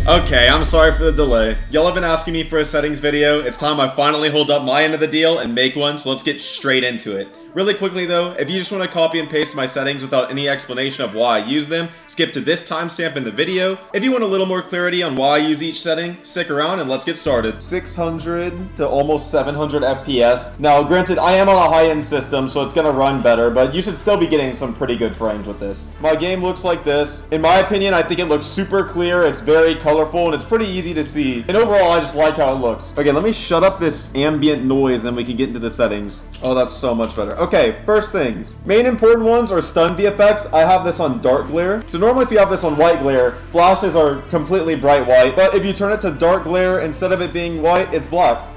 Okay, I'm sorry for the delay. Y'all have been asking me for a settings video. It's time I finally hold up my end of the deal and make one, so let's get straight into it. Really quickly though, if you just want to copy and paste my settings without any explanation of why I use them, skip to this timestamp in the video. If you want a little more clarity on why I use each setting, stick around and let's get started. 600 to almost 700 FPS. Now granted, I am on a high-end system, so it's gonna run better, but you should still be getting some pretty good frames with this. My game looks like this. In my opinion, I think it looks super clear, it's very colorful, and it's pretty easy to see. And overall, I just like how it looks. Okay, let me shut up this ambient noise, then we can get into the settings. Oh, that's so much better. Okay, first things. Main important ones are stun VFX. I have this on dark glare. So normally if you have this on white glare, flashes are completely bright white. But if you turn it to dark glare, instead of it being white, it's black.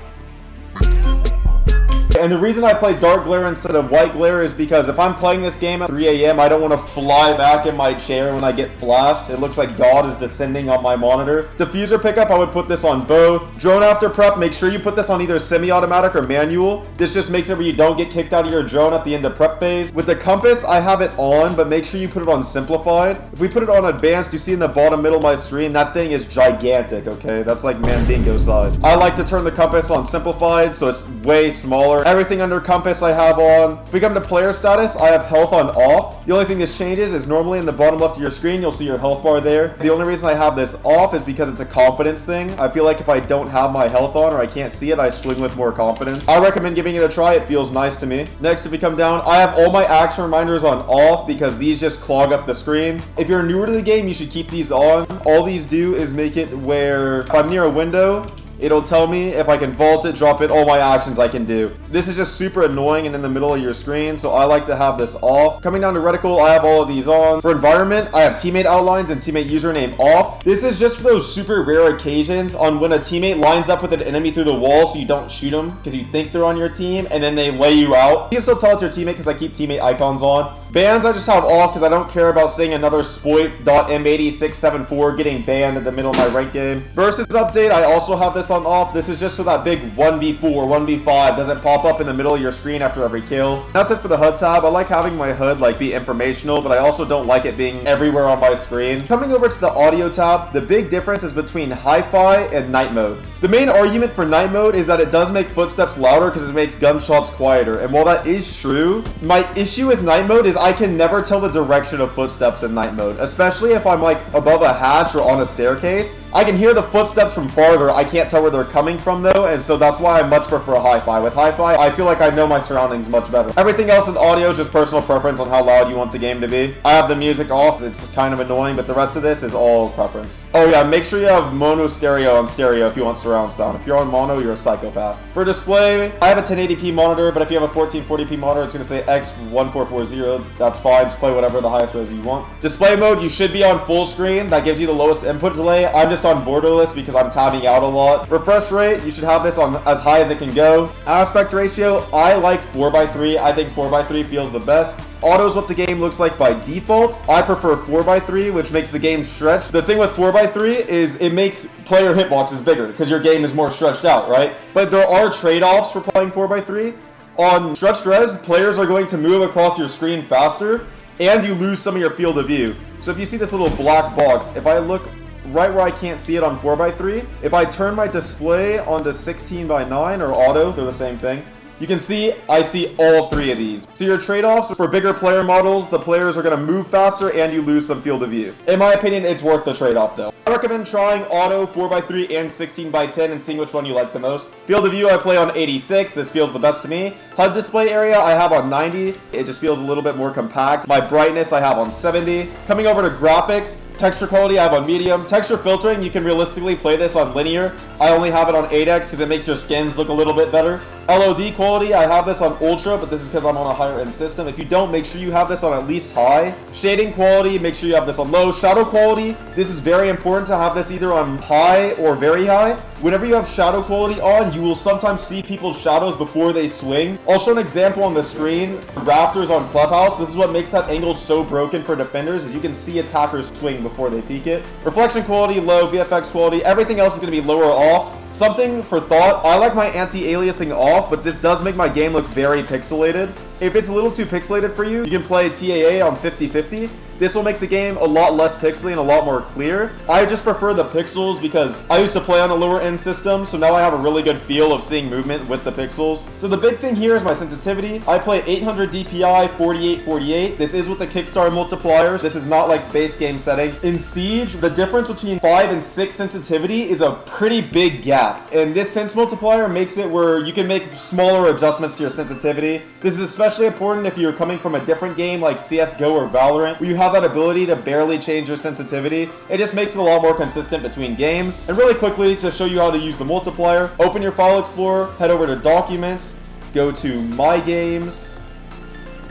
And the reason I play dark glare instead of white glare is because if I'm playing this game at 3 a.m., I don't want to fly back in my chair when I get flashed. It looks like God is descending on my monitor. Diffuser pickup, I would put this on both. Drone after prep, make sure you put this on either semi-automatic or manual. This just makes it where you don't get kicked out of your drone at the end of prep phase. With the compass, I have it on, but make sure you put it on simplified. If we put it on advanced, you see in the bottom middle of my screen, that thing is gigantic, okay? That's like Mandingo size. I like to turn the compass on simplified, so it's way smaller. Everything under compass I have on. If we come to player status, I have health on off. The only thing this changes is normally in the bottom left of your screen, you'll see your health bar there. The only reason I have this off is because it's a confidence thing. I feel like if I don't have my health on or I can't see it, I swing with more confidence. I recommend giving it a try. It feels nice to me. Next, if we come down, I have all my action reminders on off because these just clog up the screen. If you're newer to the game, you should keep these on. All these do is make it where if I'm near a window, it'll tell me if I can vault it, drop it, all my actions I can do. This is just super annoying and in the middle of your screen, so I like to have this off. Coming down to reticle, I have all of these on. For environment, I have teammate outlines and teammate username off. This is just for those super rare occasions on when a teammate lines up with an enemy through the wall so you don't shoot them because you think they're on your team and then they lay you out. You can still tell it's your teammate because I keep teammate icons on. Bans I just have off because I don't care about seeing another Spoit.M8674 getting banned in the middle of my ranked game. Versus update, I also have this on off. This is just so that big 1v4, 1v5 doesn't pop up in the middle of your screen after every kill. That's it for the HUD tab. I like having my HUD like be informational, but I also don't like it being everywhere on my screen. Coming over to the audio tab, the big difference is between hi-fi and night mode. The main argument for night mode is that it does make footsteps louder because it makes gunshots quieter. And while that is true, my issue with night mode is I can never tell the direction of footsteps in night mode, especially if I'm like above a hatch or on a staircase. I can hear the footsteps from farther. I can't tell where they're coming from though, and so that's why I much prefer hi-fi. With hi-fi, I feel like I know my surroundings much better. Everything else in audio is just personal preference on how loud you want the game to be. I have the music off. It's kind of annoying, but the rest of this is all preference. Oh yeah, make sure you have mono stereo on stereo if you want surround sound. If you're on mono, you're a psychopath. For display, I have a 1080p monitor, but if you have a 1440p monitor, it's going to say X1440. That's fine. Just play whatever the highest res you want. Display mode, you should be on full screen. That gives you the lowest input delay. I'm just on borderless because I'm tabbing out a lot. Refresh rate, you should have this on as high as it can go. Aspect ratio, I like 4:3. I think 4:3 feels the best. Auto is what the game looks like by default. I prefer 4:3, which makes the game stretch. The thing with 4:3 is it makes player hitboxes bigger because your game is more stretched out, right? But there are trade-offs for playing 4:3. On stretched res, players are going to move across your screen faster, and you lose some of your field of view. So if you see this little black box, if I look right where I can't see it on 4:3, if I turn my display onto 16:9 or auto, they're the same thing, you can see I see all three of these. So your trade-offs for bigger player models, the players are going to move faster and you lose some field of view. In my opinion, it's worth the trade-off though. I recommend trying auto 4:3 and 16:10 and seeing which one you like the most. Field of view I play on 86. This feels the best to me. HUD display area I have on 90. It just feels a little bit more compact. My brightness I have on 70. Coming over to graphics, texture quality I have on medium. Texture filtering, you can realistically play this on linear. I only have it on 8x because it makes your skins look a little bit better. LOD quality, I have this on ultra, but this is because I'm on a higher end system. If you don't, make sure you have this on at least high. Shading quality, make sure you have this on low. Shadow quality, this is very important to have this either on high or very high. Whenever you have shadow quality on, you will sometimes see people's shadows before they swing. I'll show an example on the screen. Rafters on Clubhouse, this is what makes that angle so broken for defenders, is you can see attackers swing before they peek it. Reflection quality, low. VFX quality, everything else is going to be lower or off. Something for thought, I like my anti-aliasing off, but this does make my game look very pixelated. If it's a little too pixelated for you, you can play TAA on 50/50. This will make the game a lot less pixely and a lot more clear. I just prefer the pixels because I used to play on a lower end system, so now I have a really good feel of seeing movement with the pixels. So the big thing here is my sensitivity. I play 800 DPI, 48/48. This is with the Kickstarter multipliers. This is not like base game settings. In Siege, the difference between 5 and 6 sensitivity is a pretty big gap. And this sense multiplier makes it where you can make smaller adjustments to your sensitivity. This is especially important if you're coming from a different game like CSGO or Valorant, where you have that ability to barely change your sensitivity. It just makes it a lot more consistent between games. And really quickly, to show you how to use the multiplier, open your file explorer, head over to Documents, go to My Games,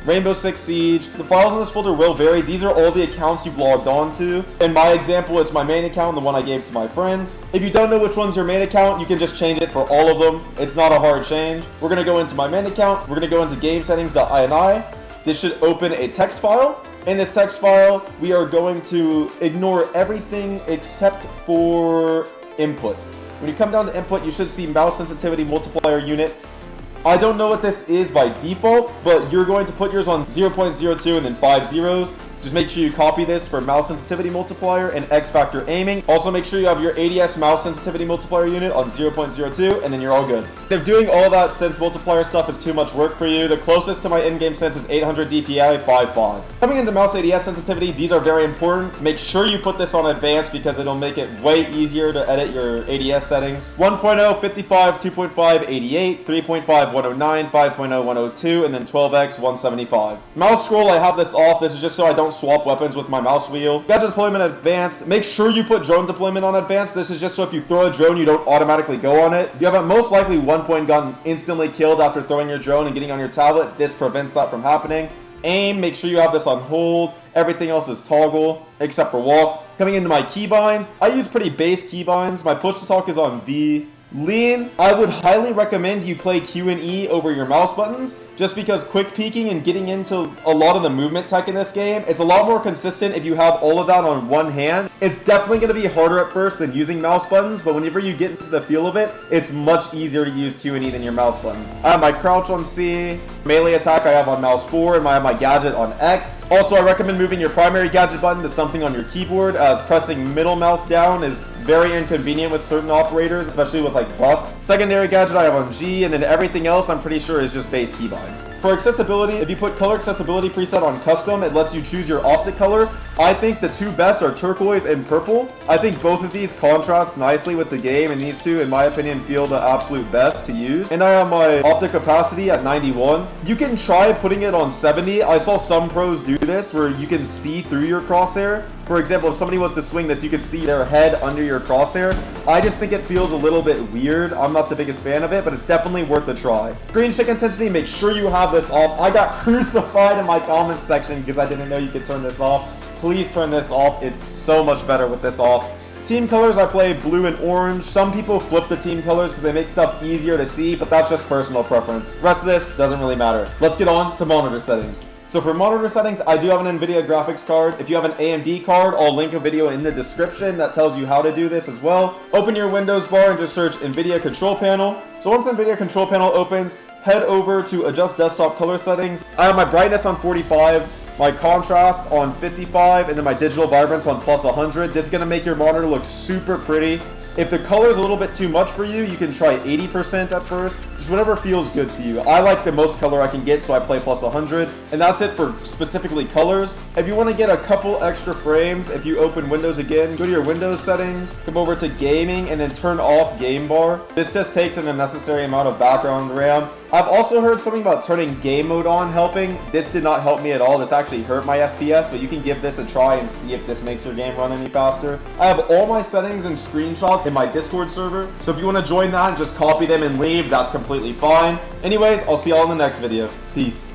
Rainbow Six Siege. The files in this folder will vary. These are all the accounts you've logged on to. In my example, it's my main account, the one I gave to my friend. If you don't know which one's your main account, you can just change it for all of them. It's not a hard change. We're going to go into my main account. We're going to go into GameSettings.ini. This should open a text file. In this text file, we are going to ignore everything except for input. When you come down to input, you should see mouse sensitivity multiplier unit. I don't know what this is by default, but you're going to put yours on 0.02 and then 5 zeros. Just make sure you copy this for mouse sensitivity multiplier and X factor aiming. Also make sure you have your ADS mouse sensitivity multiplier unit on 0.02 and then you're all good. If doing all that sense multiplier stuff is too much work for you, the closest to my in-game sense is 800 DPI 5.5. Coming into mouse ADS sensitivity, these are very important. Make sure you put this on advanced because it'll make it way easier to edit your ADS settings. 1.0 55, 2.5 88, 3.5 109, 5.0 102, and then 12x 175. Mouse scroll, I have this off. This is just so I don't swap weapons with my mouse wheel. Gadget deployment advanced. Make sure you put drone deployment on advanced. This is just so if you throw a drone, you don't automatically go on it. You haven't most likely one point gotten instantly killed after throwing your drone and getting on your tablet. This prevents that from happening. Aim, make sure you have this on hold. Everything else is toggle, except for walk. Coming into my keybinds, I use pretty base keybinds. My push to talk is on V. Lean, I would highly recommend you play Q and E over your mouse buttons, just because quick peeking and getting into a lot of the movement tech in this game, it's a lot more consistent if you have all of that on one hand. It's definitely going to be harder at first than using mouse buttons, but whenever you get into the feel of it, it's much easier to use Q and E than your mouse buttons. I have my crouch on C, melee attack I have on mouse 4, and I have my gadget on X. Also, I recommend moving your primary gadget button to something on your keyboard, as pressing middle mouse down is very inconvenient with certain operators, especially with like buff. Secondary gadget I have on G, and then everything else I'm pretty sure is just base keybinds. For accessibility, if you put color accessibility preset on custom, it lets you choose your optic color. I think the two best are turquoise and purple. I think both of these contrast nicely with the game, and these two, in my opinion, feel the absolute best to use. And I have my optic opacity at 91. You can try putting it on 70. I saw some pros do this where you can see through your crosshair. For example, if somebody was to swing this, you could see their head under your crosshair. I just think it feels a little bit weird. I'm not the biggest fan of it, but it's definitely worth a try. Screen check intensity, make sure you have this off. I got crucified in my comments section because I didn't know you could turn this off. Please turn this off. It's so much better with this off. Team colors, I play blue and orange. Some people flip the team colors because they make stuff easier to see, but that's just personal preference. The rest of this doesn't really matter. Let's get on to monitor settings. So for monitor settings, I do have an NVIDIA graphics card. If you have an AMD card, I'll link a video in the description that tells you how to do this as well. Open your Windows bar and just search NVIDIA Control Panel. So once NVIDIA Control Panel opens, head over to Adjust Desktop Color Settings. I have my brightness on 45, my contrast on 55, and then my digital vibrance on plus 100. This is going to make your monitor look super pretty. If the color is a little bit too much for you, you can try 80% at first. Just whatever feels good to you. I like the most color I can get, so I play plus 100. And that's it for specifically colors. If you want to get a couple extra frames, if you open Windows again, go to your Windows settings, come over to gaming, and then turn off game bar. This just takes an unnecessary amount of background RAM. I've also heard something about turning game mode on helping. This did not help me at all. This actually hurt my FPS, but you can give this a try and see if this makes your game run any faster. I have all my settings and screenshots in my Discord server, so if you want to join that and just copy them and leave, that's completely fine. Anyways, I'll see y'all in the next video. Peace.